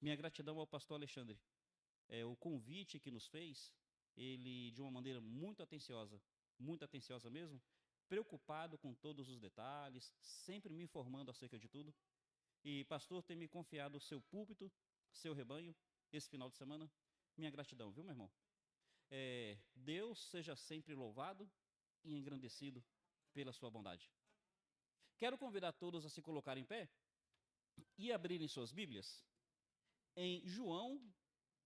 Minha gratidão ao pastor Alexandre. O convite que nos fez, ele de uma maneira muito atenciosa mesmo, preocupado com todos os detalhes, sempre me informando acerca de tudo. E pastor tem me confiado o seu púlpito, seu rebanho, esse final de semana. Minha gratidão, viu, meu irmão? Deus seja sempre louvado e engrandecido pela sua bondade. Quero convidar todos a se colocarem em pé e abrirem suas Bíblias em João,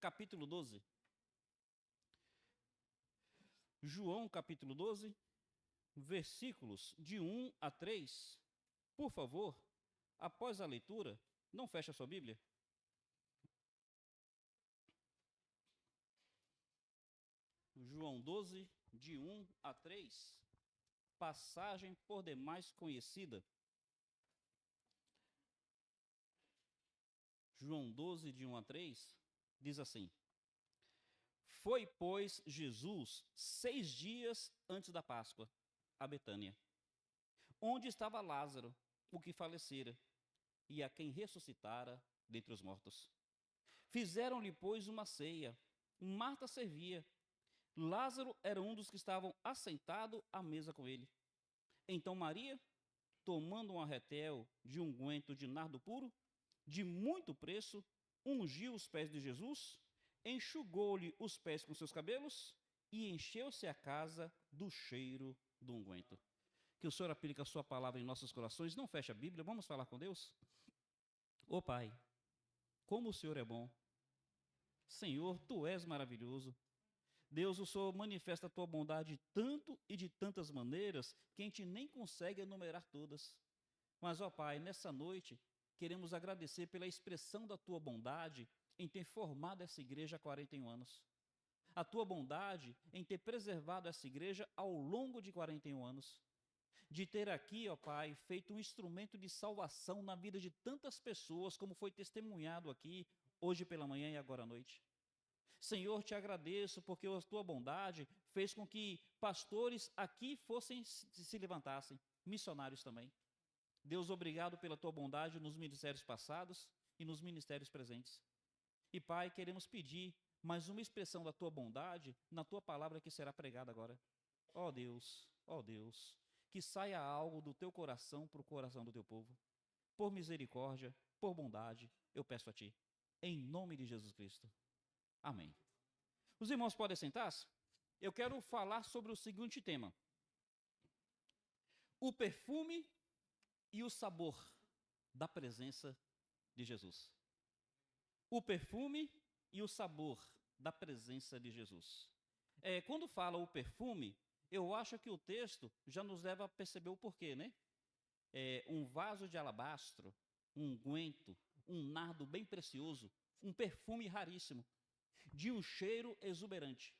capítulo 12. João, capítulo 12, versículos de 1 a 3. Por favor, após a leitura, não feche a sua Bíblia. João 12, de 1 a 3, passagem por demais conhecida. João 12, de 1 a 3, diz assim: Foi, pois, Jesus 6 dias antes da Páscoa, a Betânia, onde estava Lázaro, o que falecera, e a quem ressuscitara dentre os mortos. Fizeram-lhe, pois, uma ceia. Marta servia. Lázaro era um dos que estavam assentado à mesa com ele. Então Maria, tomando um arretel de unguento de nardo puro, de muito preço, ungiu os pés de Jesus, enxugou-lhe os pés com seus cabelos e encheu-se a casa do cheiro do unguento. Que o Senhor aplique a sua palavra em nossos corações. Não feche a Bíblia, vamos falar com Deus? Ô Pai, como o Senhor é bom. Senhor, Tu és maravilhoso. Deus, o Senhor manifesta a Tua bondade tanto e de tantas maneiras que a gente nem consegue enumerar todas. Mas, ó Pai, nessa noite, queremos agradecer pela expressão da Tua bondade em ter formado essa igreja há 41 anos. A Tua bondade em ter preservado essa igreja ao longo de 41 anos. De ter aqui, ó Pai, feito um instrumento de salvação na vida de tantas pessoas, como foi testemunhado aqui hoje pela manhã e agora à noite. Senhor, te agradeço porque a tua bondade fez com que pastores aqui se levantassem, missionários também. Deus, obrigado pela tua bondade nos ministérios passados e nos ministérios presentes. E Pai, queremos pedir mais uma expressão da tua bondade na tua palavra que será pregada agora. Ó Deus, que saia algo do teu coração para o coração do teu povo. Por misericórdia, por bondade, eu peço a ti. Em nome de Jesus Cristo. Amém. Os irmãos podem sentar-se? Eu quero falar sobre o seguinte tema: o perfume e o sabor da presença de Jesus. O perfume e o sabor da presença de Jesus. Quando fala o perfume, eu acho que o texto já nos leva a perceber o porquê, né? Um vaso de alabastro, um unguento, um nardo bem precioso, um perfume raríssimo, de um cheiro exuberante.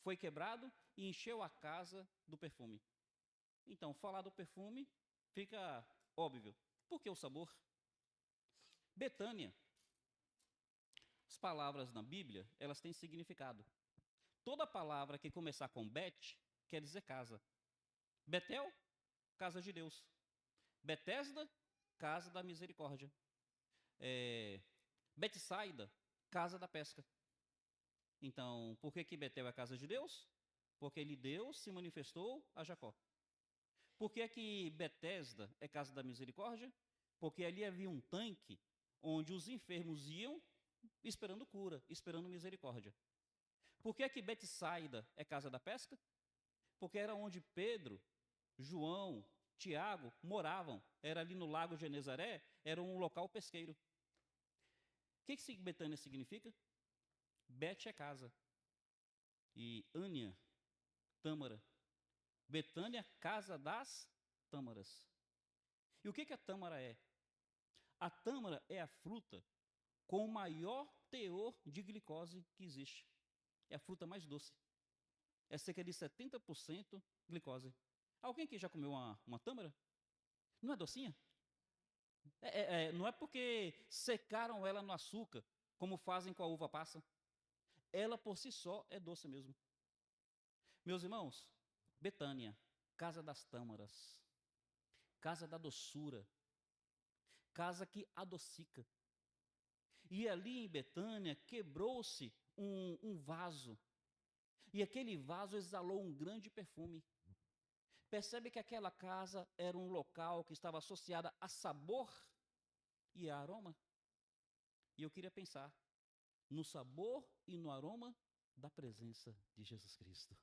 Foi quebrado e encheu a casa do perfume. Então, falar do perfume fica óbvio. Por que o sabor? Betânia. As palavras na Bíblia, elas têm significado. Toda palavra que começar com Bet quer dizer casa. Betel, casa de Deus. Betesda, casa da misericórdia. Betsaida, casa da pesca. Então, por que Betel é a casa de Deus? Porque Deus se manifestou a Jacó. Por que Betesda é casa da misericórdia? Porque ali havia um tanque onde os enfermos iam esperando cura, esperando misericórdia. Por que Betsaida é casa da pesca? Porque era onde Pedro, João, Tiago moravam. Era ali no lago de Genezaré, era um local pesqueiro. O que Betânia significa? Bet é casa. E Ânia, tâmara. Betânia, casa das tâmaras. E o que a tâmara é? A tâmara é a fruta com o maior teor de glicose que existe. É a fruta mais doce. É cerca de 70% glicose. Alguém aqui já comeu uma tâmara? Não é docinha? Não é porque secaram ela no açúcar, como fazem com a uva passa. Ela por si só é doce mesmo. Meus irmãos, Betânia, casa das tâmaras, casa da doçura, casa que adocica. E ali em Betânia quebrou-se um vaso. E aquele vaso exalou um grande perfume. Percebe que aquela casa era um local que estava associado a sabor e a aroma? E eu queria pensar no sabor e no aroma da presença de Jesus Cristo.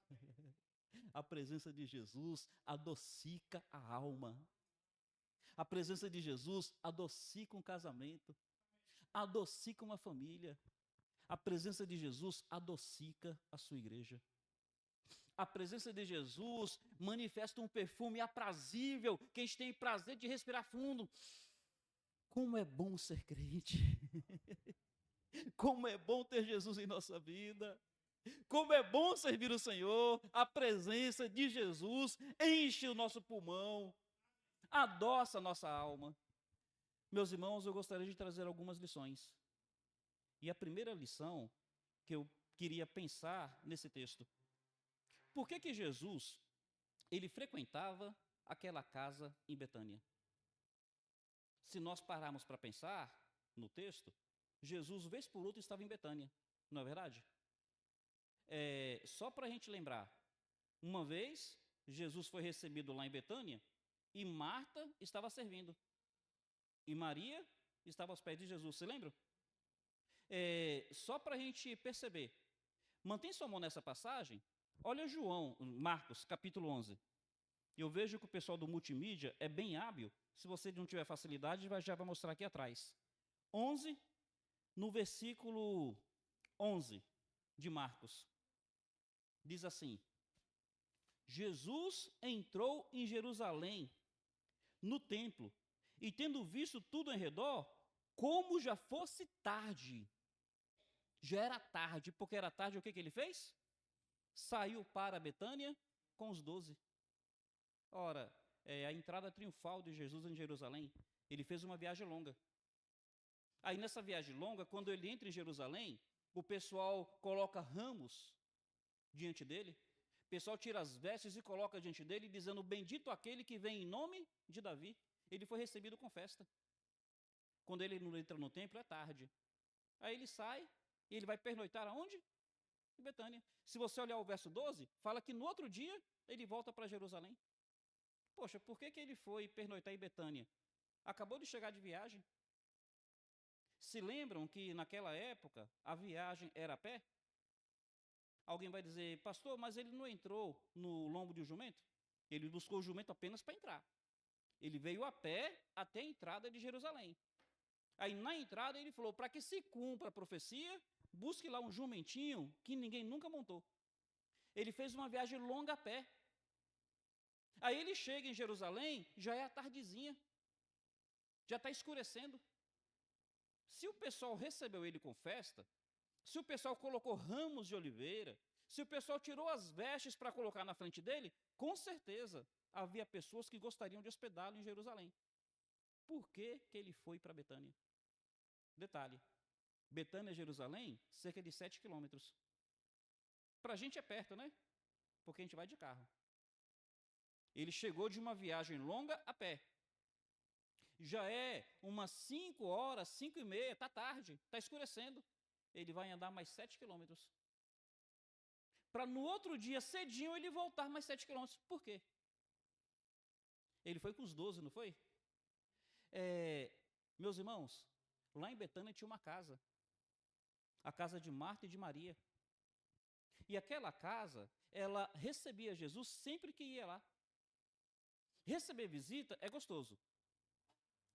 A presença de Jesus adocica a alma. A presença de Jesus adocica um casamento, adocica uma família. A presença de Jesus adocica a sua igreja. A presença de Jesus manifesta um perfume aprazível, que a gente tem prazer de respirar fundo. Como é bom ser crente. Como é bom ter Jesus em nossa vida. Como é bom servir o Senhor. A presença de Jesus enche o nosso pulmão, adoça a nossa alma. Meus irmãos, eu gostaria de trazer algumas lições. E a primeira lição que eu queria pensar nesse texto: por que Jesus ele frequentava aquela casa em Betânia? Se nós pararmos para pensar no texto, Jesus, vez por outra, estava em Betânia, não é verdade? Só para a gente lembrar, uma vez Jesus foi recebido lá em Betânia e Marta estava servindo. E Maria estava aos pés de Jesus, você lembra? Só para a gente perceber, mantém sua mão nessa passagem, olha Marcos, capítulo 11. Eu vejo que o pessoal do multimídia é bem hábil, se você não tiver facilidade, já vai mostrar aqui atrás. 11, no versículo 11 de Marcos, diz assim: Jesus entrou em Jerusalém, no templo, e tendo visto tudo em redor, como já fosse tarde, já era tarde, porque era tarde, o que ele fez? Saiu para Betânia com os 12. Ora, a entrada triunfal de Jesus em Jerusalém, ele fez uma viagem longa. Aí nessa viagem longa, quando ele entra em Jerusalém, o pessoal coloca ramos diante dele, o pessoal tira as vestes e coloca diante dele, dizendo: bendito aquele que vem em nome de Davi. Ele foi recebido com festa. Quando ele entra no templo, é tarde. Aí ele sai e ele vai pernoitar aonde? Em Betânia. Se você olhar o verso 12, fala que no outro dia ele volta para Jerusalém. Poxa, por que ele foi pernoitar em Betânia? Acabou de chegar de viagem. Se lembram que naquela época a viagem era a pé? Alguém vai dizer: pastor, mas ele não entrou no lombo de um jumento? Ele buscou o jumento apenas para entrar. Ele veio a pé até a entrada de Jerusalém. Aí na entrada ele falou: para que se cumpra a profecia, busque lá um jumentinho que ninguém nunca montou. Ele fez uma viagem longa a pé. Aí ele chega em Jerusalém, já é a tardezinha, já está escurecendo. Se o pessoal recebeu ele com festa, se o pessoal colocou ramos de oliveira, se o pessoal tirou as vestes para colocar na frente dele, com certeza havia pessoas que gostariam de hospedá-lo em Jerusalém. Por que ele foi para Betânia? Detalhe: Betânia e Jerusalém, cerca de 7 quilômetros. Para a gente é perto, né? Porque a gente vai de carro. Ele chegou de uma viagem longa a pé. Já é umas 5 horas, 5 e meia, está tarde, está escurecendo. Ele vai andar mais 7 quilômetros. Para no outro dia, cedinho, ele voltar mais 7 quilômetros. Por quê? Ele foi com os 12, não foi? Meus irmãos, lá em Betânia tinha uma casa. A casa de Marta e de Maria. E aquela casa, ela recebia Jesus sempre que ia lá. Receber visita é gostoso.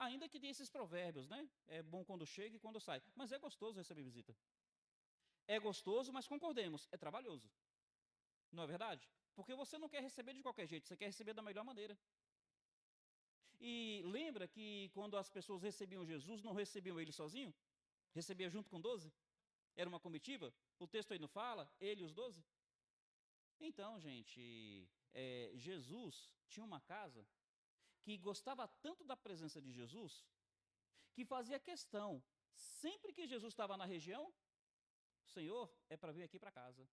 Ainda que tenha esses provérbios, né? É bom quando chega e quando sai. Mas é gostoso receber visita. É gostoso, mas concordemos, é trabalhoso. Não é verdade? Porque você não quer receber de qualquer jeito, você quer receber da melhor maneira. E lembra que quando as pessoas recebiam Jesus, não recebiam ele sozinho? Recebia junto com 12? Era uma comitiva? O texto aí não fala? Ele e os 12? Então, gente, Jesus tinha uma casa que gostava tanto da presença de Jesus, que fazia questão, sempre que Jesus estava na região: Senhor, é para vir aqui para casa.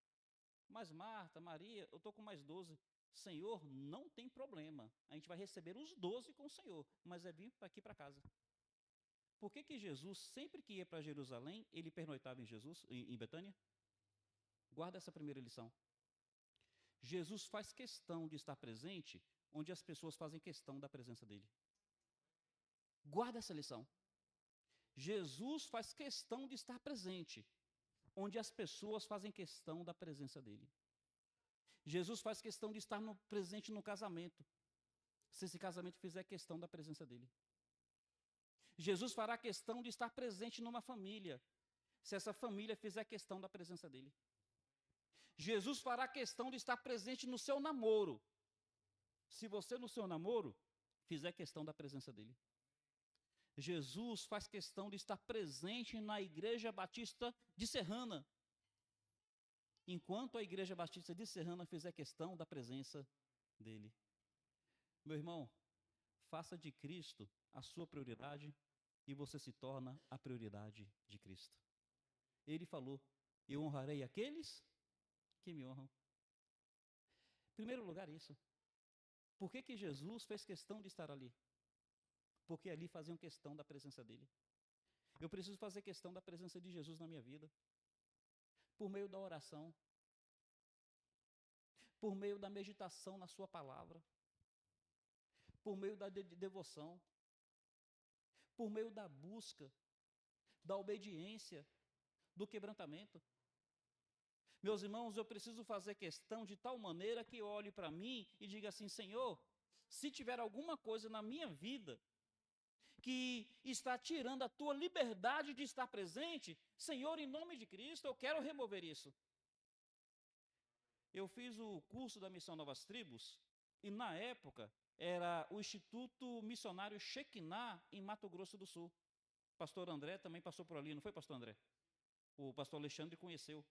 Mas Marta, Maria, eu estou com mais 12. Senhor, não tem problema. A gente vai receber os 12 com o Senhor, mas é vir aqui para casa. Por que que Jesus, sempre que ia para Jerusalém, ele pernoitava em Betânia? Guarda essa primeira lição. Jesus faz questão de estar presente onde as pessoas fazem questão da presença dele. Guarda essa lição. Jesus faz questão de estar presente onde as pessoas fazem questão da presença dele. Jesus faz questão de estar presente no casamento, se esse casamento fizer questão da presença dele. Jesus fará questão de estar presente numa família, se essa família fizer questão da presença dele. Jesus fará questão de estar presente no seu namoro, se você no seu namoro fizer questão da presença dele. Jesus faz questão de estar presente na Igreja Batista de Serrana, enquanto a Igreja Batista de Serrana fizer questão da presença dele. Meu irmão, faça de Cristo a sua prioridade e você se torna a prioridade de Cristo. Ele falou: eu honrarei aqueles que me honram. Em primeiro lugar, isso. Por que que Jesus fez questão de estar ali? Porque ali faziam questão da presença dele. Eu preciso fazer questão da presença de Jesus na minha vida, por meio da oração, por meio da meditação na sua palavra, por meio da devoção, por meio da busca, da obediência, do quebrantamento. Meus irmãos, eu preciso fazer questão de tal maneira que olhe para mim e diga assim: Senhor, se tiver alguma coisa na minha vida que está tirando a tua liberdade de estar presente, Senhor, em nome de Cristo, eu quero remover isso. Eu fiz o curso da Missão Novas Tribos e, na época, era o Instituto Missionário Shekinah, em Mato Grosso do Sul. Pastor André também passou por ali, não foi, pastor André? O pastor Alexandre conheceu.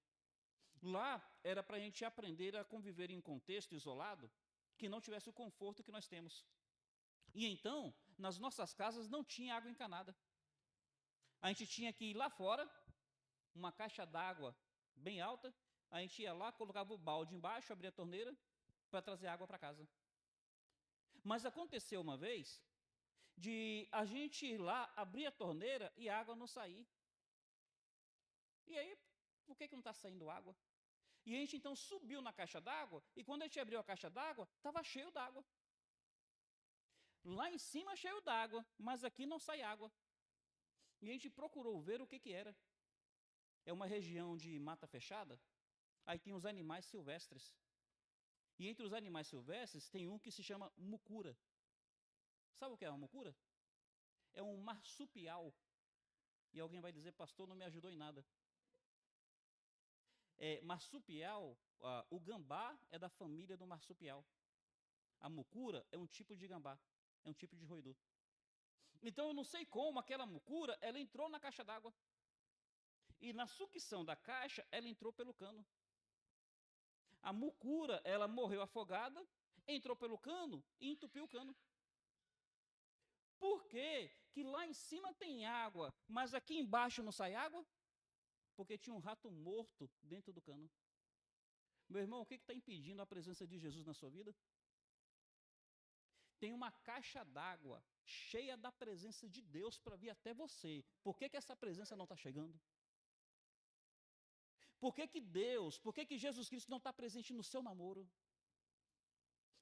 Lá era para a gente aprender a conviver em contexto isolado, que não tivesse o conforto que nós temos. E então, nas nossas casas não tinha água encanada. A gente tinha que ir lá fora, uma caixa d'água bem alta, a gente ia lá, colocava o balde embaixo, abria a torneira para trazer água para casa. Mas aconteceu uma vez de a gente ir lá, abrir a torneira e a água não sair. E aí, por que não está saindo água? E a gente então subiu na caixa d'água, e quando a gente abriu a caixa d'água, estava cheio d'água. Lá em cima cheio d'água, mas aqui não sai água. E a gente procurou ver o que que era. É uma região de mata fechada, aí tem os animais silvestres. E entre os animais silvestres tem um que se chama mucura. Sabe o que é uma mucura? É um marsupial. E alguém vai dizer: pastor, não me ajudou em nada. Marsupial, o gambá é da família do marsupial. A mucura é um tipo de gambá, é um tipo de roedor. Então eu não sei como aquela mucura, ela entrou na caixa d'água. E na sucção da caixa, ela entrou pelo cano. A mucura, ela morreu afogada, entrou pelo cano e entupiu o cano. Por que que lá em cima tem água, mas aqui embaixo não sai água? Porque tinha um rato morto dentro do cano. Meu irmão, o que está impedindo a presença de Jesus na sua vida? Tem uma caixa d'água cheia da presença de Deus para vir até você. Por que que essa presença não está chegando? Por que que Jesus Cristo não está presente no seu namoro?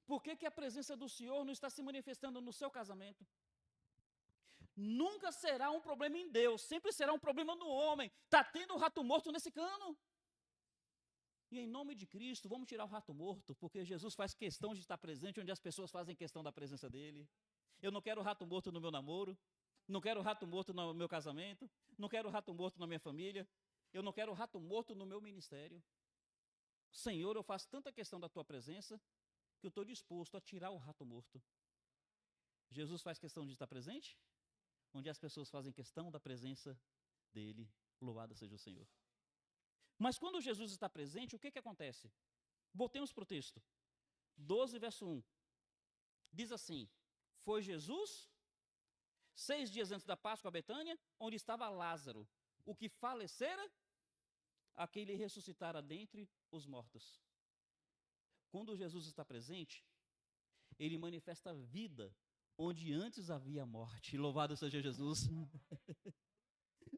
Por que que a presença do Senhor não está se manifestando no seu casamento? Nunca será um problema em Deus, sempre será um problema no homem. Está tendo um rato morto nesse cano. E em nome de Cristo, vamos tirar o rato morto, porque Jesus faz questão de estar presente onde as pessoas fazem questão da presença dele. Eu não quero rato morto no meu namoro, não quero rato morto no meu casamento, não quero rato morto na minha família, eu não quero rato morto no meu ministério. Senhor, eu faço tanta questão da tua presença que eu estou disposto a tirar o rato morto. Jesus faz questão de estar presente onde as pessoas fazem questão da presença dele. Louvado seja o Senhor. Mas quando Jesus está presente, o que que acontece? Voltemos para o texto. 12, verso 1. Diz assim: foi Jesus, 6 dias antes da Páscoa, a Betânia, onde estava Lázaro, o que falecera, aquele ressuscitara dentre os mortos. Quando Jesus está presente, ele manifesta vida onde antes havia morte. Louvado seja Jesus.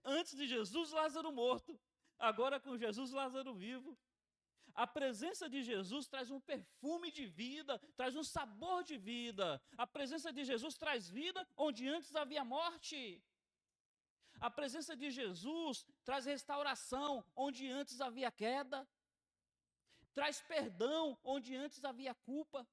Antes de Jesus, Lázaro morto. Agora com Jesus, Lázaro vivo. A presença de Jesus traz um perfume de vida, traz um sabor de vida. A presença de Jesus traz vida onde antes havia morte. A presença de Jesus traz restauração onde antes havia queda. Traz perdão onde antes havia culpa.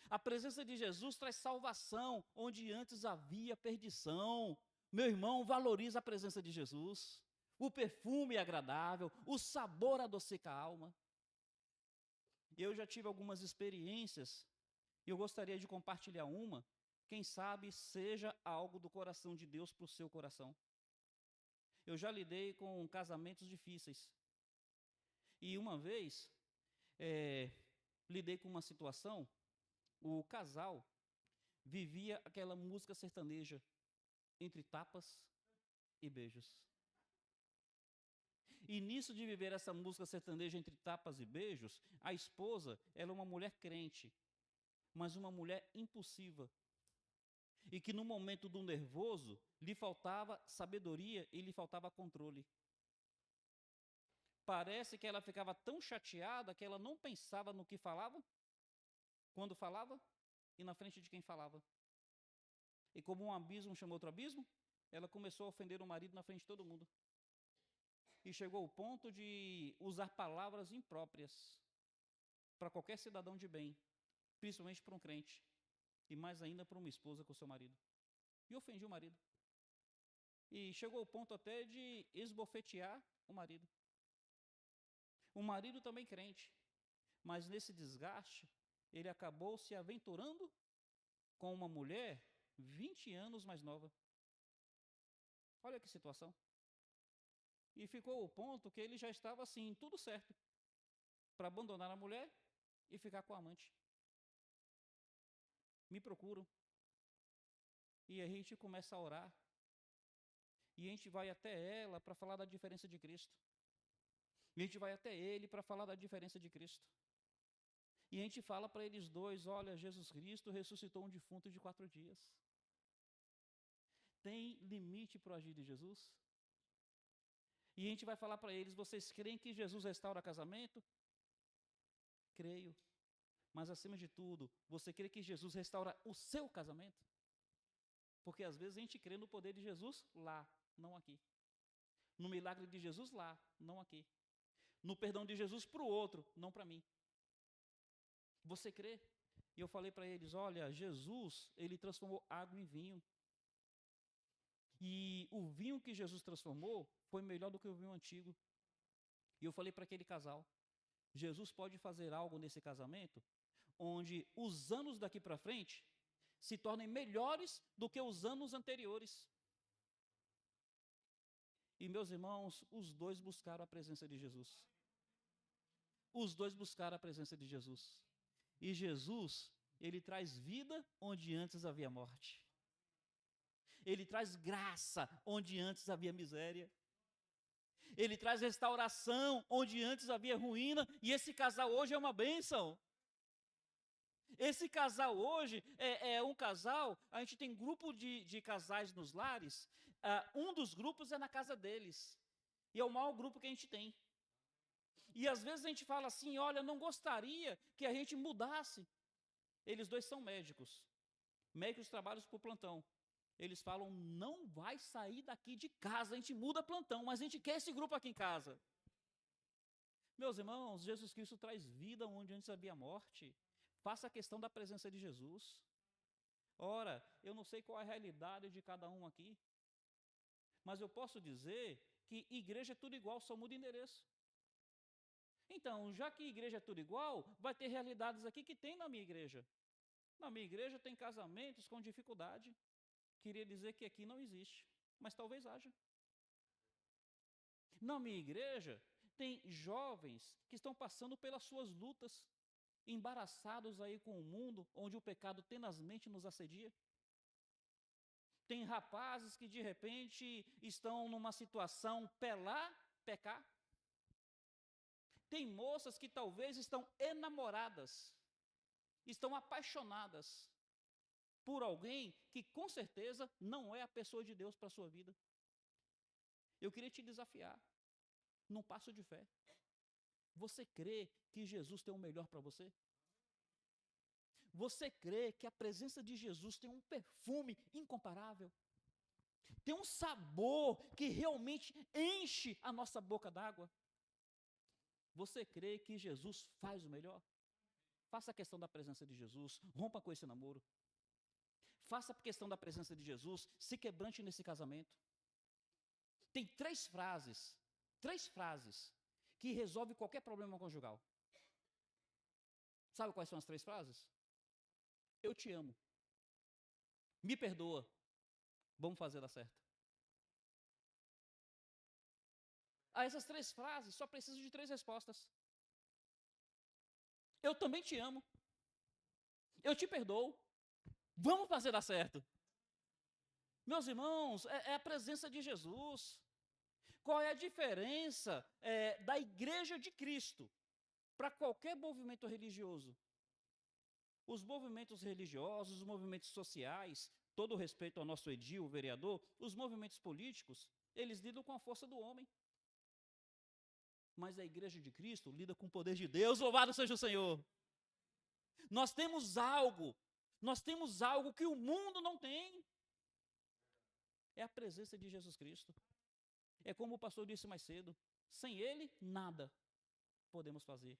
A presença de Jesus traz salvação onde antes havia perdição. Meu irmão, valoriza a presença de Jesus. O perfume é agradável, o sabor adocica a alma. Eu já tive algumas experiências e eu gostaria de compartilhar uma. Quem sabe seja algo do coração de Deus para o seu coração. Eu já lidei com casamentos difíceis. E uma vez, lidei com uma situação, o casal vivia aquela música sertaneja, entre tapas e beijos. E nisso de viver essa música sertaneja entre tapas e beijos, a esposa, ela é uma mulher crente, mas uma mulher impulsiva. E que no momento do nervoso, lhe faltava sabedoria e lhe faltava controle. Parece que ela ficava tão chateada que ela não pensava no que falava, quando falava e na frente de quem falava. E como um abismo chama outro abismo, ela começou a ofender o marido na frente de todo mundo. E chegou ao ponto de usar palavras impróprias para qualquer cidadão de bem, principalmente para um crente, e mais ainda para uma esposa com seu marido. E ofendia o marido. E chegou ao ponto até de esbofetear o marido. O marido também crente, mas nesse desgaste, ele acabou se aventurando com uma mulher 20 anos mais nova. Olha que situação. E ficou ao ponto que ele já estava assim, tudo certo, para abandonar a mulher e ficar com a amante. Me procuram. E a gente começa a orar. E a gente vai até ela para falar da diferença de Cristo. E a gente vai até ele para falar da diferença de Cristo. E a gente fala para eles dois, olha, Jesus Cristo ressuscitou um defunto de 4 dias. Tem limite para o agir de Jesus? E a gente vai falar para eles, vocês creem que Jesus restaura casamento? Creio. Mas acima de tudo, você crê que Jesus restaura o seu casamento? Porque às vezes a gente crê no poder de Jesus lá, não aqui. No milagre de Jesus lá, não aqui. No perdão de Jesus para o outro, não para mim. Você crê? E eu falei para eles, olha, Jesus, ele transformou água em vinho. E o vinho que Jesus transformou foi melhor do que o vinho antigo. E eu falei para aquele casal, Jesus pode fazer algo nesse casamento, onde os anos daqui para frente se tornem melhores do que os anos anteriores. E meus irmãos, os dois buscaram a presença de Jesus. Os dois buscaram a presença de Jesus. E Jesus, ele traz vida onde antes havia morte. Ele traz graça onde antes havia miséria. Ele traz restauração onde antes havia ruína. E esse casal hoje é uma bênção. Esse casal hoje é um casal, a gente tem grupo de casais nos lares, um dos grupos é na casa deles, e é o maior grupo que a gente tem. E às vezes a gente fala assim, olha, não gostaria que a gente mudasse. Eles dois são médicos trabalham por plantão. Eles falam, não vai sair daqui de casa, a gente muda plantão, mas a gente quer esse grupo aqui em casa. Meus irmãos, Jesus Cristo traz vida onde antes havia morte. Faça a questão da presença de Jesus. Ora, eu não sei qual é a realidade de cada um aqui, mas eu posso dizer que igreja é tudo igual, só muda endereço. Então, já que igreja é tudo igual, vai ter realidades aqui que tem na minha igreja. Na minha igreja tem casamentos com dificuldade. Queria dizer que aqui não existe, mas talvez haja. Na minha igreja tem jovens que estão passando pelas suas lutas, embaraçados aí com o mundo, onde o pecado tenazmente nos assedia. Tem rapazes que de repente estão numa situação pecar. Tem moças que talvez estão enamoradas, estão apaixonadas, por alguém que com certeza não é a pessoa de Deus para a sua vida. Eu queria te desafiar num passo de fé. Você crê que Jesus tem o melhor para você? Você crê que a presença de Jesus tem um perfume incomparável? Tem um sabor que realmente enche a nossa boca d'água? Você crê que Jesus faz o melhor? Faça a questão da presença de Jesus, rompa com esse namoro. Faça a questão da presença de Jesus, se quebrante nesse casamento. Tem três frases que resolvem qualquer problema conjugal. Sabe quais são as três frases? Eu te amo. Me perdoa. Vamos fazer dar certo. A essas três frases só preciso de três respostas. Eu também te amo. Eu te perdoo. Vamos fazer dar certo. Meus irmãos, é a presença de Jesus. Qual é a diferença da igreja de Cristo para qualquer movimento religioso? Os movimentos religiosos, os movimentos sociais, todo o respeito ao nosso edil, o vereador, os movimentos políticos, eles lidam com a força do homem. Mas a igreja de Cristo lida com o poder de Deus, louvado seja o Senhor. Nós temos algo que o mundo não tem. É a presença de Jesus Cristo. É como o pastor disse mais cedo, sem Ele, nada podemos fazer.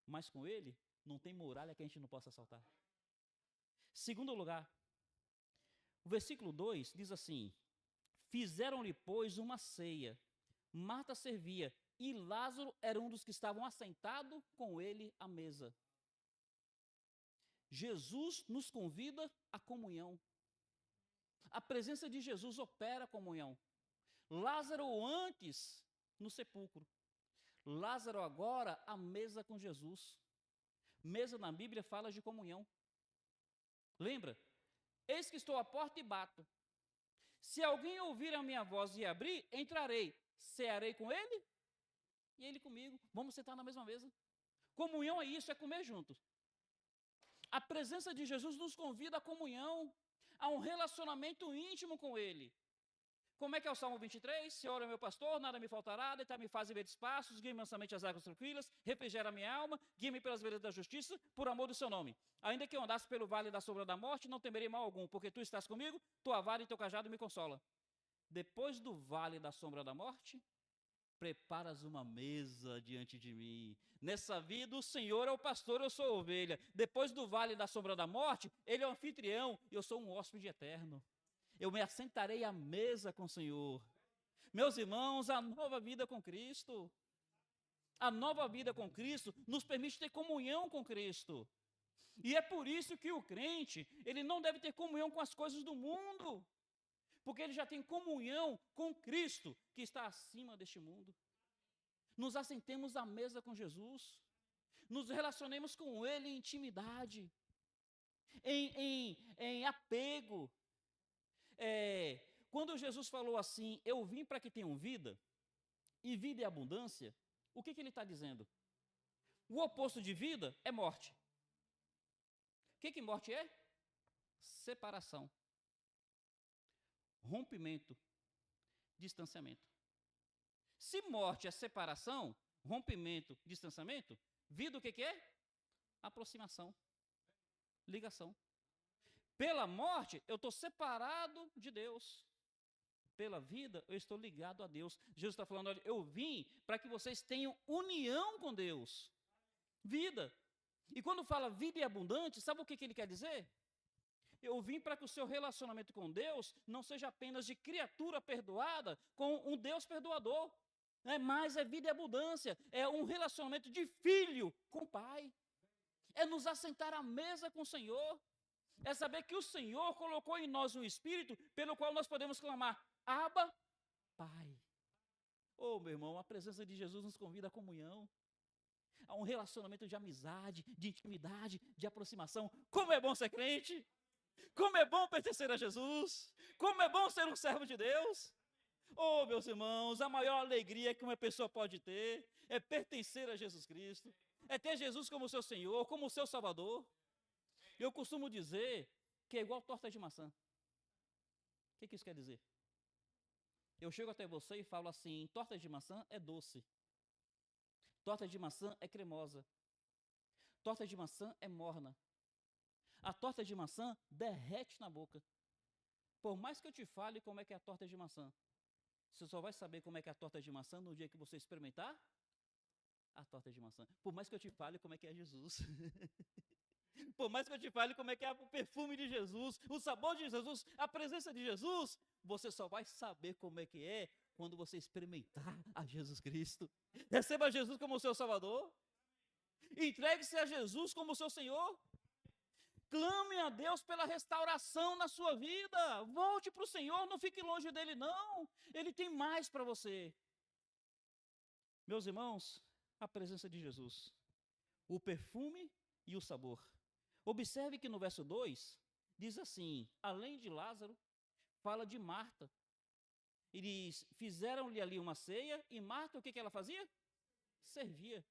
Mas com Ele, não tem muralha que a gente não possa saltar. Segundo lugar, o versículo 2 diz assim: fizeram-lhe, pois, uma ceia. Marta servia, e Lázaro era um dos que estavam assentados com ele à mesa. Jesus nos convida à comunhão. A presença de Jesus opera a comunhão. Lázaro antes no sepulcro. Lázaro agora à mesa com Jesus. Mesa na Bíblia fala de comunhão. Lembra? Eis que estou à porta e bato. Se alguém ouvir a minha voz e abrir, entrarei. Cearei com ele e ele comigo. Vamos sentar na mesma mesa. Comunhão é isso, é comer juntos. A presença de Jesus nos convida à comunhão, a um relacionamento íntimo com Ele. Como é que é o Salmo 23? Senhor é meu pastor, nada me faltará, deitar-me faz em verdes passos, guia-me mansamente às águas tranquilas, refrigera a minha alma, guia-me pelas veredas da justiça, por amor do seu nome. Ainda que eu andasse pelo vale da sombra da morte, não temerei mal algum, porque tu estás comigo, tua vara e teu cajado me consola. Depois do vale da sombra da morte, preparas uma mesa diante de mim. Nessa vida, o Senhor é o pastor, eu sou a ovelha. Depois do vale da sombra da morte, Ele é o anfitrião, e eu sou um hóspede eterno. Eu me assentarei à mesa com o Senhor. Meus irmãos, a nova vida com Cristo. A nova vida com Cristo nos permite ter comunhão com Cristo. E é por isso que o crente, ele não deve ter comunhão com as coisas do mundo. Porque ele já tem comunhão com Cristo, que está acima deste mundo. Nos assentemos à mesa com Jesus. Nos relacionemos com Ele em intimidade. Em apego. Quando Jesus falou assim, eu vim para que tenham vida, e vida e abundância, o que ele está dizendo? O oposto de vida é morte. O que morte é? Separação. Rompimento, distanciamento. Se morte é separação, rompimento, distanciamento, vida o que é? Aproximação, ligação. Pela morte, eu estou separado de Deus. Pela vida, eu estou ligado a Deus. Jesus está falando, olha, eu vim para que vocês tenham união com Deus. Vida. E quando fala vida e abundante, sabe o que ele quer dizer? Eu vim para que o seu relacionamento com Deus não seja apenas de criatura perdoada com um Deus perdoador, mas é vida e abundância, é um relacionamento de filho com o Pai, é nos assentar à mesa com o Senhor, é saber que o Senhor colocou em nós um Espírito pelo qual nós podemos clamar, Abba, Pai. Oh, meu irmão, a presença de Jesus nos convida à comunhão, a um relacionamento de amizade, de intimidade, de aproximação. Como é bom ser crente! Como é bom pertencer a Jesus! Como é bom ser um servo de Deus! Oh, meus irmãos, a maior alegria que uma pessoa pode ter é pertencer a Jesus Cristo, é ter Jesus como seu Senhor, como seu Salvador. Eu costumo dizer que é igual torta de maçã. O que isso quer dizer? Eu chego até você e falo assim: torta de maçã é doce, torta de maçã é cremosa, torta de maçã é morna. A torta de maçã derrete na boca. Por mais que eu te fale como é que é a torta de maçã, você só vai saber como é que é a torta de maçã no dia que você experimentar a torta de maçã. Por mais que eu te fale como é que é Jesus. Por mais que eu te fale como é que é o perfume de Jesus, o sabor de Jesus, a presença de Jesus, você só vai saber como é que é quando você experimentar a Jesus Cristo. Receba Jesus como seu Salvador. Entregue-se a Jesus como seu Senhor. Clame a Deus pela restauração na sua vida. Volte para o Senhor, não fique longe dele, não. Ele tem mais para você. Meus irmãos, a presença de Jesus, o perfume e o sabor. Observe que no verso 2, diz assim, além de Lázaro, fala de Marta. Eles fizeram-lhe ali uma ceia e Marta, o que ela fazia? Servia.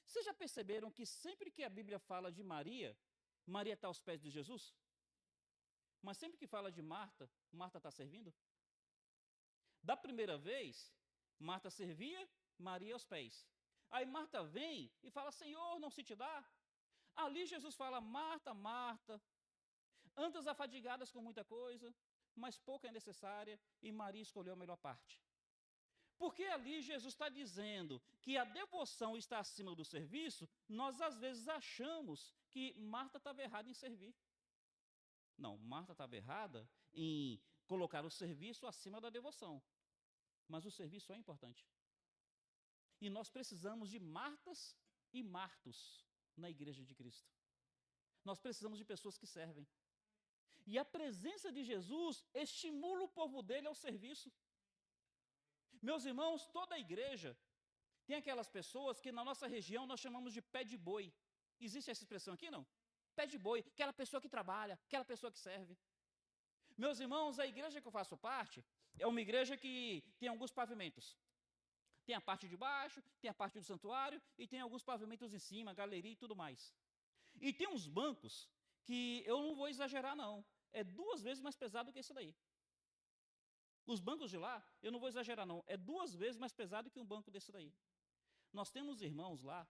Vocês já perceberam que sempre que a Bíblia fala de Maria, Maria está aos pés de Jesus? Mas sempre que fala de Marta, Marta está servindo? Da primeira vez, Marta servia, Maria aos pés. Aí Marta vem e fala, Senhor, não se te dá? Ali Jesus fala, Marta, Marta, andas afadigadas com muita coisa, mas pouca é necessária, e Maria escolheu a melhor parte. Porque ali Jesus está dizendo que a devoção está acima do serviço, nós às vezes achamos que Marta estava errada em servir. Não, Marta estava errada em colocar o serviço acima da devoção. Mas o serviço é importante. E nós precisamos de Martas e Martos na igreja de Cristo. Nós precisamos de pessoas que servem. E a presença de Jesus estimula o povo dele ao serviço. Meus irmãos, toda a igreja tem aquelas pessoas que na nossa região nós chamamos de pé de boi. Existe essa expressão aqui, não? Pé de boi, aquela pessoa que trabalha, aquela pessoa que serve. Meus irmãos, a igreja que eu faço parte é uma igreja que tem alguns pavimentos. Tem a parte de baixo, tem a parte do santuário e tem alguns pavimentos em cima, galeria e tudo mais. E tem uns bancos que eu não vou exagerar, não. É 2 vezes mais pesado que esse daí. Os bancos de lá, eu não vou exagerar, não. É 2 vezes mais pesado que um banco desse daí. Nós temos irmãos lá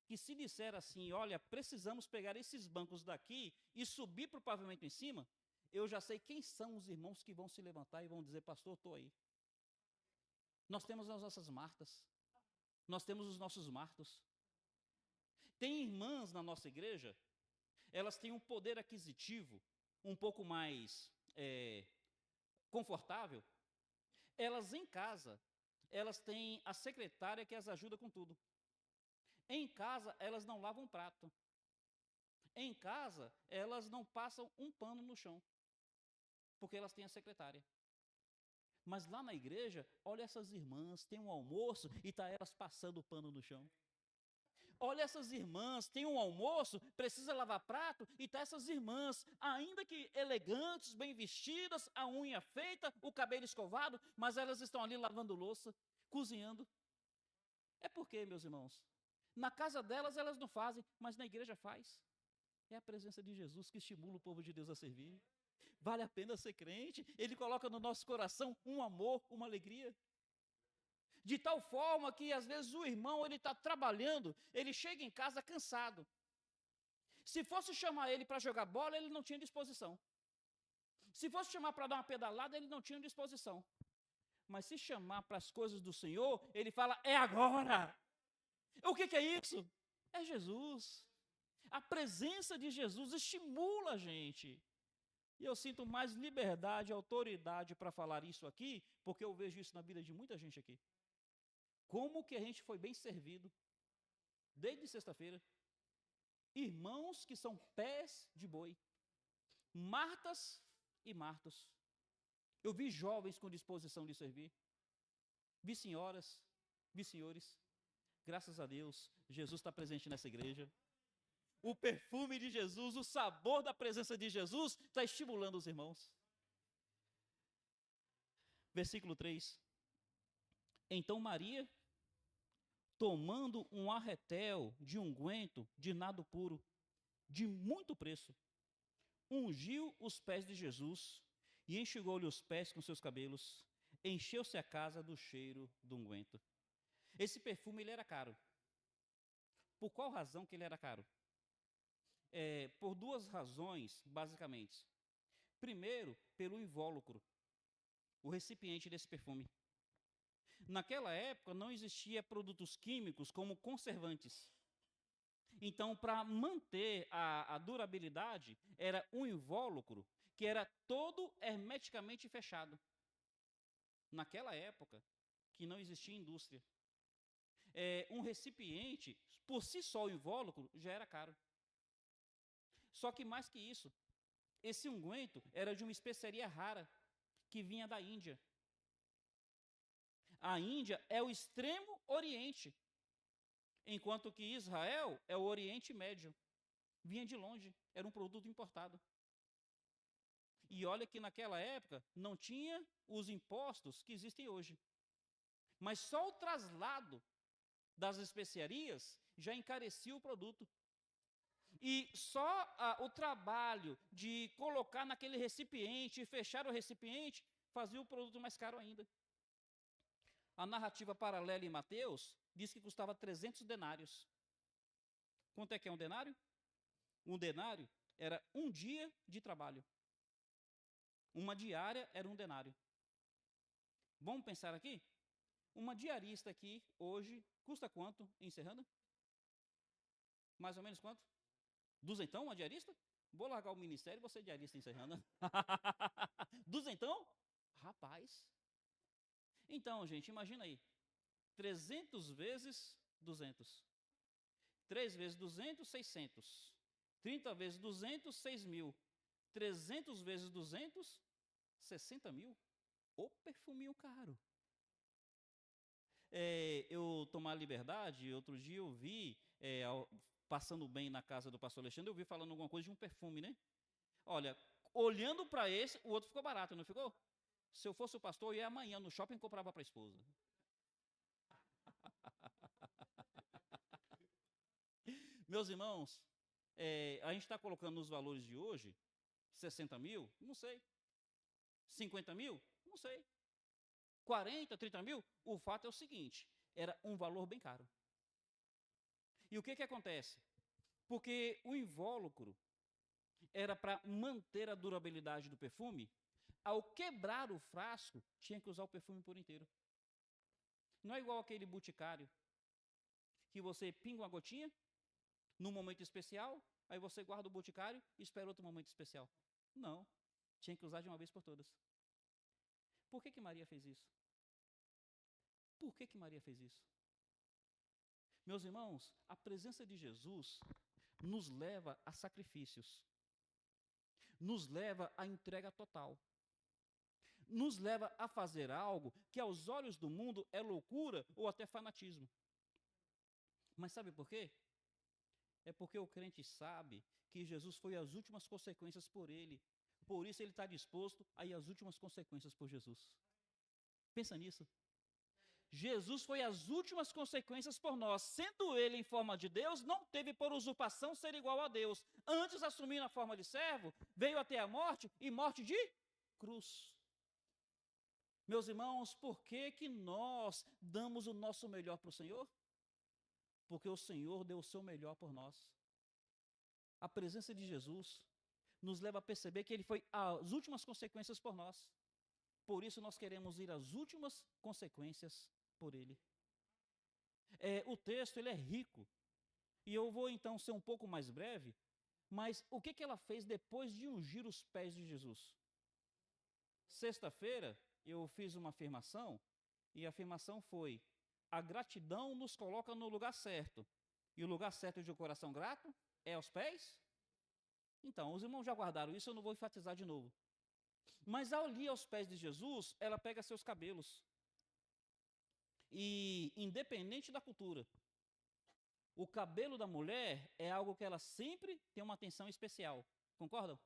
que se disser assim, olha, precisamos pegar esses bancos daqui e subir para o pavimento em cima, eu já sei quem são os irmãos que vão se levantar e vão dizer, pastor, estou aí. Nós temos as nossas Martas. Nós temos os nossos Martos. Tem irmãs na nossa igreja, elas têm um poder aquisitivo um pouco mais confortável. Elas em casa, elas têm a secretária que as ajuda com tudo. Em casa, elas não lavam prato. Em casa, elas não passam um pano no chão, porque elas têm a secretária. Mas lá na igreja, olha essas irmãs, tem um almoço e está elas passando o pano no chão. Olha essas irmãs, tem um almoço, precisa lavar prato, e está essas irmãs, ainda que elegantes, bem vestidas, a unha feita, o cabelo escovado, mas elas estão ali lavando louça, cozinhando. É porque, meus irmãos, na casa delas elas não fazem, mas na igreja faz. É a presença de Jesus que estimula o povo de Deus a servir. Vale a pena ser crente, ele coloca no nosso coração um amor, uma alegria. De tal forma que às vezes o irmão, ele está trabalhando, ele chega em casa cansado. Se fosse chamar ele para jogar bola, ele não tinha disposição. Se fosse chamar para dar uma pedalada, ele não tinha disposição. Mas se chamar para as coisas do Senhor, ele fala, é agora. O que é isso? É Jesus. A presença de Jesus estimula a gente. E eu sinto mais liberdade e autoridade para falar isso aqui, porque eu vejo isso na vida de muita gente aqui. Como que a gente foi bem servido, desde sexta-feira. Irmãos que são pés de boi, Martas e Martos. Eu vi jovens com disposição de servir, vi senhoras, vi senhores. Graças a Deus, Jesus está presente nessa igreja. O perfume de Jesus, o sabor da presença de Jesus está estimulando os irmãos. Versículo 3. Então Maria, tomando um arretel de unguento de nardo puro, de muito preço, ungiu os pés de Jesus e enxugou-lhe os pés com seus cabelos, encheu-se a casa do cheiro do unguento. Esse perfume ele era caro. Por qual razão que ele era caro? Por duas razões, basicamente. Primeiro, pelo invólucro, o recipiente desse perfume. Naquela época não existia produtos químicos como conservantes. Então, para manter a durabilidade, era um invólucro que era todo hermeticamente fechado. Naquela época, que não existia indústria. Um recipiente, por si só o invólucro, já era caro. Só que mais que isso, esse unguento era de uma especiaria rara, que vinha da Índia. A Índia é o extremo oriente, enquanto que Israel é o Oriente Médio. Vinha de longe, era um produto importado. E olha que naquela época não tinha os impostos que existem hoje. Mas só o traslado das especiarias já encarecia o produto. E só o trabalho de colocar naquele recipiente e fechar o recipiente fazia o produto mais caro ainda. A narrativa paralela em Mateus diz que custava 300 denários. Quanto é que é um denário? Um denário era um dia de trabalho. Uma diária era um denário. Vamos pensar aqui? Uma diarista aqui, hoje, custa quanto, encerrando? Mais ou menos quanto? Duzentão, uma diarista? Vou largar o ministério e você diarista encerrando. Duzentão? Rapaz. Então, gente, imagina aí. 300 vezes 200. 3 vezes 200, 600. 30 vezes 200, 6.000. 300 vezes 200, 60.000. Ô perfuminho caro. Eu tomar liberdade, outro dia eu vi, passando bem na casa do pastor Alexandre, eu vi falando alguma coisa de um perfume, né? Olha, olhando para esse, o outro ficou barato, não ficou? Se eu fosse o pastor, eu ia amanhã no shopping e comprava para a esposa. Meus irmãos, a gente está colocando nos valores de hoje, 60.000? Não sei. 50.000? Não sei. 40, 30.000? O fato é o seguinte, era um valor bem caro. E o que acontece? Porque o invólucro era para manter a durabilidade do perfume, ao quebrar o frasco, tinha que usar o perfume por inteiro. Não é igual aquele boticário, que você pinga uma gotinha, num momento especial, aí você guarda o boticário e espera outro momento especial. Não, tinha que usar de uma vez por todas. Por que Maria fez isso? Por que Maria fez isso? Meus irmãos, a presença de Jesus nos leva a sacrifícios, nos leva à entrega total, nos leva a fazer algo que aos olhos do mundo é loucura ou até fanatismo. Mas sabe por quê? É porque o crente sabe que Jesus foi as últimas consequências por ele. Por isso ele está disposto a ir às últimas consequências por Jesus. Pensa nisso. Jesus foi as últimas consequências por nós. Sendo ele em forma de Deus, não teve por usurpação ser igual a Deus. Antes, assumindo a forma de servo, veio até a morte e morte de cruz. Meus irmãos, por que nós damos o nosso melhor para o Senhor? Porque o Senhor deu o seu melhor por nós. A presença de Jesus nos leva a perceber que ele foi as últimas consequências por nós. Por isso nós queremos ir às últimas consequências por ele. O texto ele é rico. E eu vou então ser um pouco mais breve, mas o que ela fez depois de ungir os pés de Jesus? Sexta-feira eu fiz uma afirmação, e a afirmação foi: a gratidão nos coloca no lugar certo. E o lugar certo de um coração grato é aos pés? Então, os irmãos já guardaram isso, eu não vou enfatizar de novo. Mas ao ir aos pés de Jesus, ela pega seus cabelos. E independente da cultura, o cabelo da mulher é algo que ela sempre tem uma atenção especial. Concordam?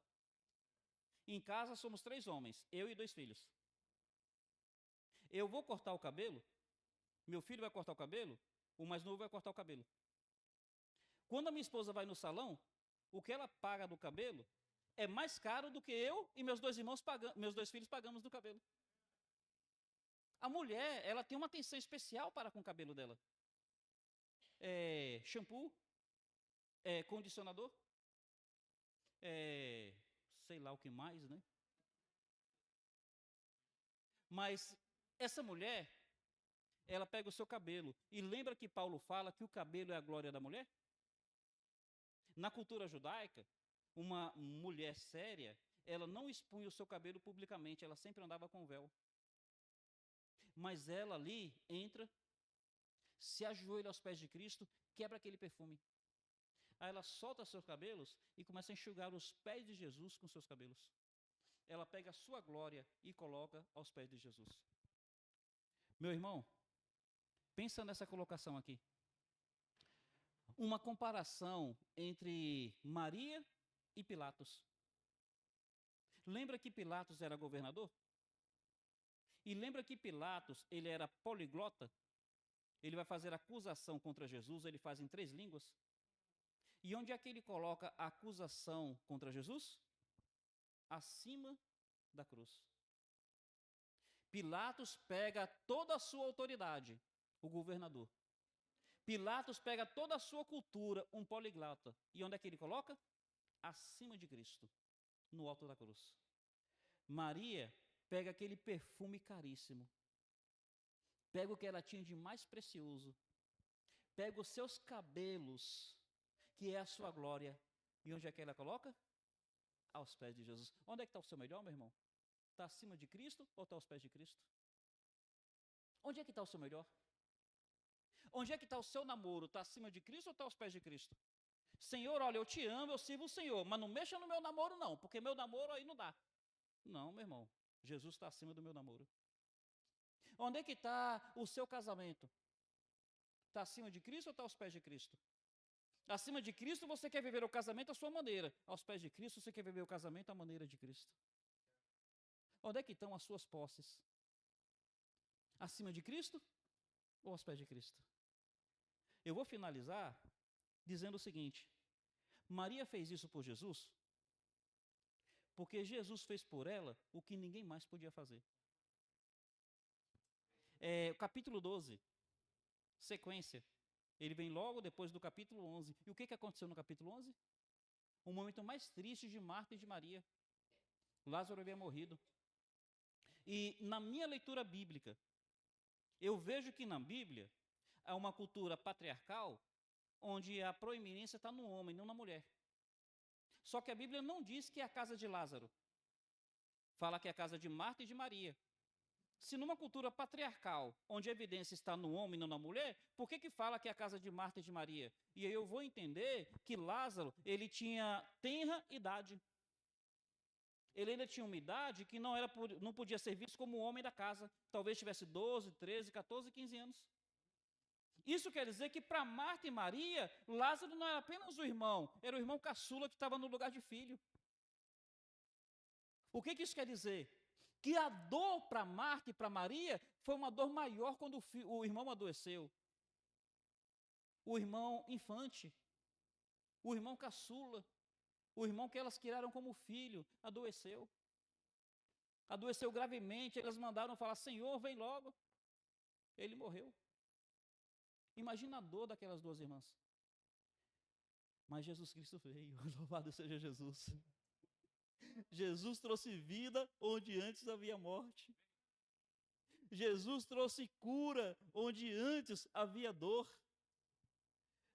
Em casa somos 3 homens, eu e 2 filhos. Eu vou cortar o cabelo, meu filho vai cortar o cabelo, o mais novo vai cortar o cabelo. Quando a minha esposa vai no salão, o que ela paga do cabelo é mais caro do que eu e meus dois filhos pagamos no cabelo. A mulher, ela tem uma atenção especial para com o cabelo dela. Shampoo, condicionador, sei lá o que mais, né? Mas essa mulher, ela pega o seu cabelo. E lembra que Paulo fala que o cabelo é a glória da mulher? Na cultura judaica, uma mulher séria, ela não expunha o seu cabelo publicamente, ela sempre andava com véu. Mas ela ali entra, se ajoelha aos pés de Cristo, quebra aquele perfume. Aí ela solta seus cabelos e começa a enxugar os pés de Jesus com seus cabelos. Ela pega a sua glória e coloca aos pés de Jesus. Meu irmão, pensa nessa colocação aqui. Uma comparação entre Maria e Pilatos. Lembra que Pilatos era governador? E lembra que Pilatos, ele era poliglota? Ele vai fazer acusação contra Jesus, ele faz em 3 línguas. E onde é que ele coloca a acusação contra Jesus? Acima da cruz. Pilatos pega toda a sua autoridade, o governador. Pilatos pega toda a sua cultura, um poliglota. E onde é que ele coloca? Acima de Cristo, no alto da cruz. Maria pega aquele perfume caríssimo, pega o que ela tinha de mais precioso, pega os seus cabelos, que é a sua glória, e onde é que ela coloca? Aos pés de Jesus. Onde é que está o seu melhor, meu irmão? Está acima de Cristo ou está aos pés de Cristo? Onde é que está o seu melhor? Onde é que está o seu namoro? Está acima de Cristo ou está aos pés de Cristo? Senhor, olha, eu te amo, eu sirvo o Senhor, mas não mexa no meu namoro não, porque meu namoro aí não dá. Não, meu irmão, Jesus está acima do meu namoro. Onde é que está o seu casamento? Está acima de Cristo ou está aos pés de Cristo? Acima de Cristo você quer viver o casamento à sua maneira. Aos pés de Cristo você quer viver o casamento à maneira de Cristo. Onde é que estão as suas posses? Acima de Cristo ou aos pés de Cristo? Eu vou finalizar dizendo o seguinte. Maria fez isso por Jesus porque Jesus fez por ela o que ninguém mais podia fazer. Capítulo 12, sequência. Ele vem logo depois do capítulo 11. E o que aconteceu no capítulo 11? O momento mais triste de Marta e de Maria. Lázaro havia morrido. E na minha leitura bíblica, eu vejo que na Bíblia há uma cultura patriarcal onde a proeminência está no homem, não na mulher. Só que a Bíblia não diz que é a casa de Lázaro. Fala que é a casa de Marta e de Maria. Se numa cultura patriarcal, onde a evidência está no homem e não na mulher, por que fala que é a casa de Marta e de Maria? E aí eu vou entender que Lázaro, ele tinha tenra idade. Ele ainda tinha uma idade que não podia ser visto como homem da casa. Talvez tivesse 12, 13, 14, 15 anos. Isso quer dizer que para Marta e Maria, Lázaro não era apenas o irmão, era o irmão caçula que estava no lugar de filho. O que isso quer dizer? Que a dor para Marta e para Maria foi uma dor maior quando o irmão adoeceu. O irmão infante, o irmão caçula, o irmão que elas criaram como filho, adoeceu. Adoeceu gravemente, elas mandaram falar, Senhor, vem logo. Ele morreu. Imagina a dor daquelas 2 irmãs. Mas Jesus Cristo veio, louvado seja Jesus. Jesus trouxe vida onde antes havia morte. Jesus trouxe cura onde antes havia dor.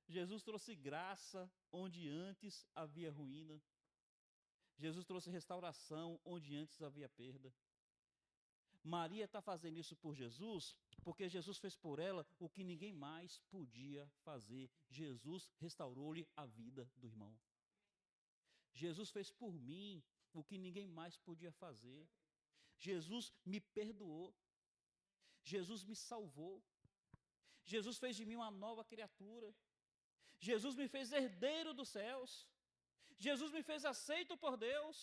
Jesus trouxe graça onde antes havia ruína. Jesus trouxe restauração onde antes havia perda. Maria está fazendo isso por Jesus, porque Jesus fez por ela o que ninguém mais podia fazer. Jesus restaurou-lhe a vida do irmão. Jesus fez por mim o que ninguém mais podia fazer. Jesus me perdoou. Jesus me salvou. Jesus fez de mim uma nova criatura. Jesus me fez herdeiro dos céus. Jesus me fez aceito por Deus.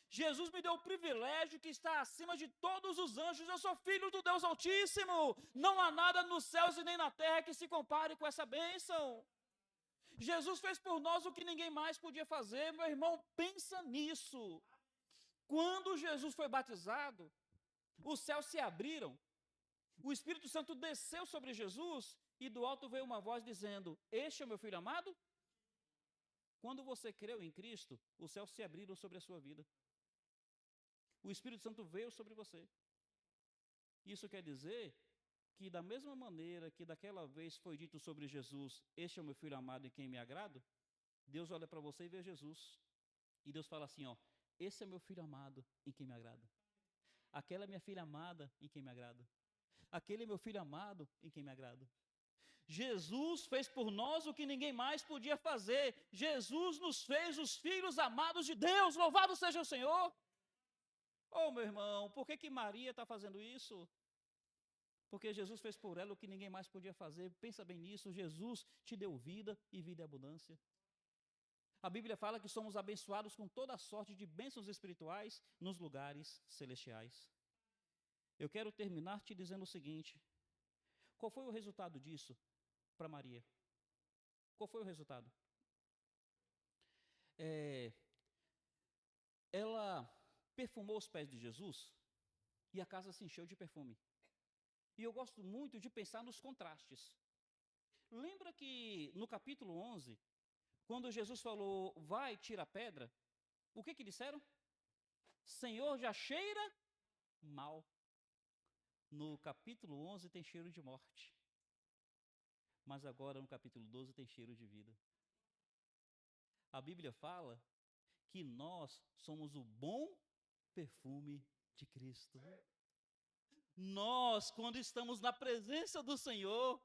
Jesus me deu o privilégio que está acima de todos os anjos. Eu sou filho do Deus Altíssimo. Não há nada nos céus e nem na terra que se compare com essa bênção. Jesus fez por nós o que ninguém mais podia fazer. Meu irmão, pensa nisso. Quando Jesus foi batizado, os céus se abriram, o Espírito Santo desceu sobre Jesus e do alto veio uma voz dizendo: este é o meu filho amado. Quando você creu em Cristo, os céus se abriram sobre a sua vida. O Espírito Santo veio sobre você. Isso quer dizer que da mesma maneira que daquela vez foi dito sobre Jesus: este é o meu filho amado em quem me agrado, Deus olha para você e vê Jesus. E Deus fala assim, ó: esse é meu filho amado em quem me agrada. Aquela é minha filha amada em quem me agrada. Aquele é meu filho amado em quem me agrada. Jesus fez por nós o que ninguém mais podia fazer. Jesus nos fez os filhos amados de Deus. Louvado seja o Senhor. Oh, meu irmão, por que Maria está fazendo isso? Porque Jesus fez por ela o que ninguém mais podia fazer. Pensa bem nisso. Jesus te deu vida e vida em abundância. A Bíblia fala que somos abençoados com toda a sorte de bênçãos espirituais nos lugares celestiais. Eu quero terminar te dizendo o seguinte: qual foi o resultado disso para Maria? Qual foi o resultado? Ela perfumou os pés de Jesus e a casa se encheu de perfume. E eu gosto muito de pensar nos contrastes. Lembra que no capítulo 11, quando Jesus falou: vai, tira a pedra, o que disseram? Senhor, já cheira mal. No capítulo 11 tem cheiro de morte. Mas agora no capítulo 12 tem cheiro de vida. A Bíblia fala que nós somos o bom perfume de Cristo. Nós, quando estamos na presença do Senhor,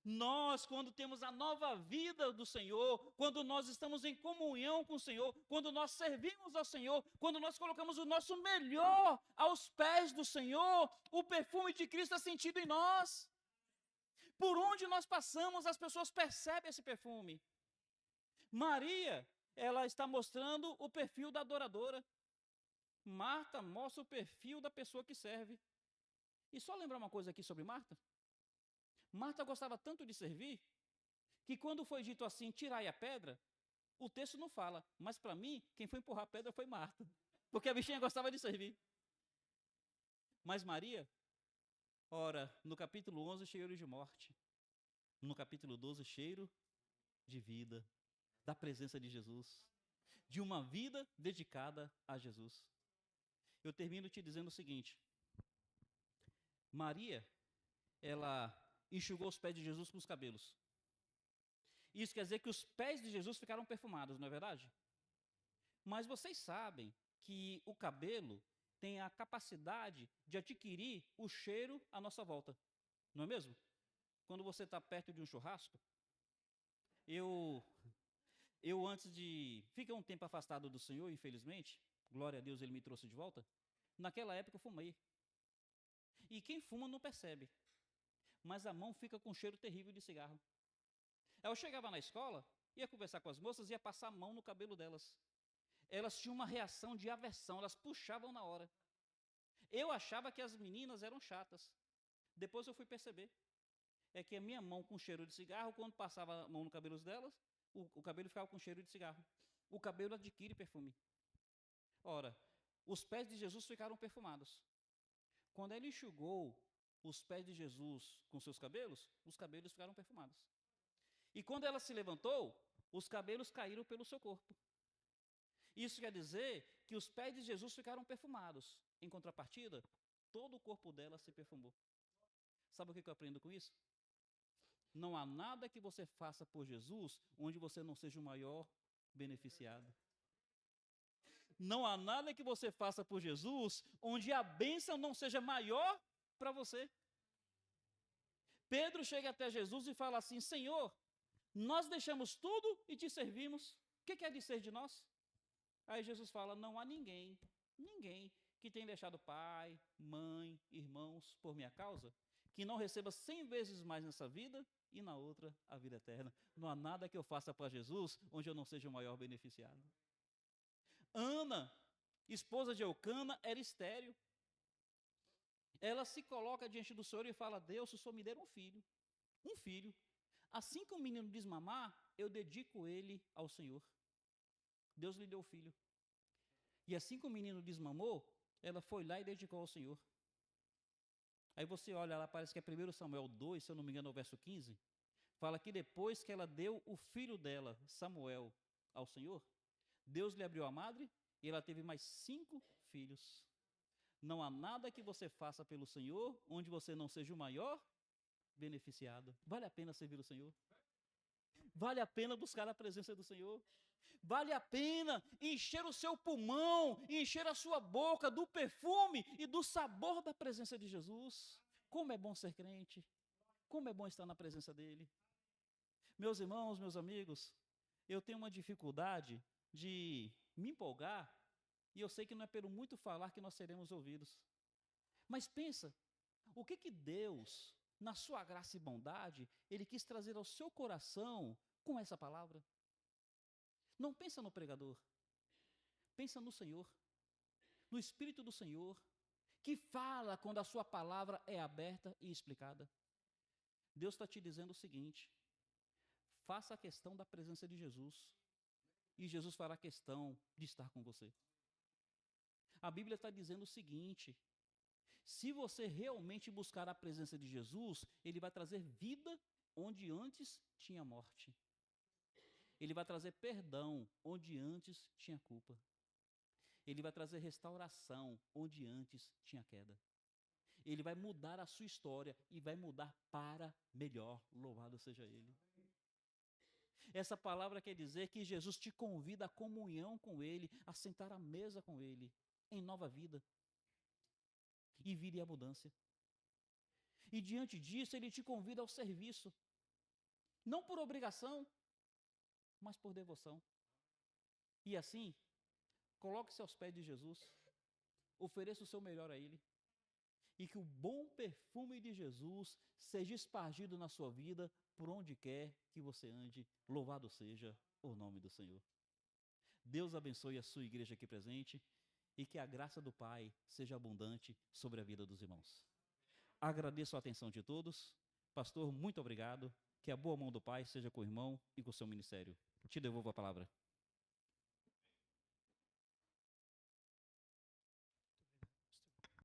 nós, quando temos a nova vida do Senhor, quando nós estamos em comunhão com o Senhor, quando nós servimos ao Senhor, quando nós colocamos o nosso melhor aos pés do Senhor, o perfume de Cristo é sentido em nós. Por onde nós passamos, as pessoas percebem esse perfume. Maria, ela está mostrando o perfil da adoradora. Marta mostra o perfil da pessoa que serve. E só lembrar uma coisa aqui sobre Marta. Marta gostava tanto de servir, que quando foi dito assim, tirai a pedra, o texto não fala, mas para mim, quem foi empurrar a pedra foi Marta, porque a bichinha gostava de servir. Mas Maria, ora, no capítulo 11, cheiro de morte, no capítulo 12, cheiro de vida, da presença de Jesus, de uma vida dedicada a Jesus. Eu termino te dizendo o seguinte: Maria, ela enxugou os pés de Jesus com os cabelos. Isso quer dizer que os pés de Jesus ficaram perfumados, não é verdade? Mas vocês sabem que o cabelo tem a capacidade de adquirir o cheiro à nossa volta, não é mesmo? Quando você está perto de um churrasco, eu antes de... Fiquei um tempo afastado do Senhor, infelizmente, glória a Deus, Ele me trouxe de volta. Naquela época eu fumei. E quem fuma não percebe, mas a mão fica com um cheiro terrível de cigarro. Eu chegava na escola, ia conversar com as moças, ia passar a mão no cabelo delas. Elas tinham uma reação de aversão, elas puxavam na hora. Eu achava que as meninas eram chatas. Depois eu fui perceber. É que a minha mão com cheiro de cigarro, quando passava a mão no cabelo delas, o cabelo ficava com cheiro de cigarro. O cabelo adquire perfume. Ora, os pés de Jesus ficaram perfumados. Quando ele enxugou os pés de Jesus com seus cabelos, os cabelos ficaram perfumados. E quando ela se levantou, os cabelos caíram pelo seu corpo. Isso quer dizer que os pés de Jesus ficaram perfumados. Em contrapartida, todo o corpo dela se perfumou. Sabe o que eu aprendo com isso? Não há nada que você faça por Jesus onde você não seja o maior beneficiado. Não há nada que você faça por Jesus onde a bênção não seja maior para você. Pedro chega até Jesus e fala assim: Senhor, nós deixamos tudo e te servimos. O que é de ser de nós? Aí Jesus fala: não há ninguém que tenha deixado pai, mãe, irmãos por minha causa, que não receba 100 vezes mais nessa vida e na outra a vida eterna. Não há nada que eu faça para Jesus onde eu não seja o maior beneficiado. Ana, esposa de Eucana, era estéril. Ela se coloca diante do Senhor e fala: Deus, se o Senhor me der um filho, Assim que o menino desmamar, eu dedico ele ao Senhor. Deus lhe deu o filho. E assim que o menino desmamou, ela foi lá e dedicou ao Senhor. Aí você olha lá, parece que é 1 Samuel 2, se eu não me engano, é o verso 15. Fala que depois que ela deu o filho dela, Samuel, ao Senhor, Deus lhe abriu a madre e ela teve mais 5 filhos. Não há nada que você faça pelo Senhor onde você não seja o maior beneficiado. Vale a pena servir o Senhor? Vale a pena buscar a presença do Senhor? Vale a pena encher o seu pulmão, encher a sua boca do perfume e do sabor da presença de Jesus? Como é bom ser crente. Como é bom estar na presença dele. Meus irmãos, meus amigos, eu tenho uma dificuldade de me empolgar, e eu sei que não é pelo muito falar que nós seremos ouvidos. Mas pensa, o que Deus, na sua graça e bondade, Ele quis trazer ao seu coração com essa palavra? Não pensa no pregador, pensa no Senhor, no Espírito do Senhor, que fala quando a sua palavra é aberta e explicada. Deus está te dizendo o seguinte: faça a questão da presença de Jesus, e Jesus fará questão de estar com você. A Bíblia está dizendo o seguinte: se você realmente buscar a presença de Jesus, Ele vai trazer vida onde antes tinha morte. Ele vai trazer perdão onde antes tinha culpa. Ele vai trazer restauração onde antes tinha queda. Ele vai mudar a sua história e vai mudar para melhor. Louvado seja Ele. Essa palavra quer dizer que Jesus te convida à comunhão com Ele, a sentar à mesa com Ele, em nova vida. E vida e abundância. E diante disso, Ele te convida ao serviço. Não por obrigação, mas por devoção. E assim, coloque-se aos pés de Jesus, ofereça o seu melhor a Ele, e que o bom perfume de Jesus seja espargido na sua vida, por onde quer que você ande. Louvado seja o nome do Senhor. Deus abençoe a sua igreja aqui presente, e que a graça do Pai seja abundante sobre a vida dos irmãos. Agradeço a atenção de todos. Pastor, muito obrigado. Que a boa mão do Pai seja com o irmão e com o seu ministério. Te devolvo a palavra.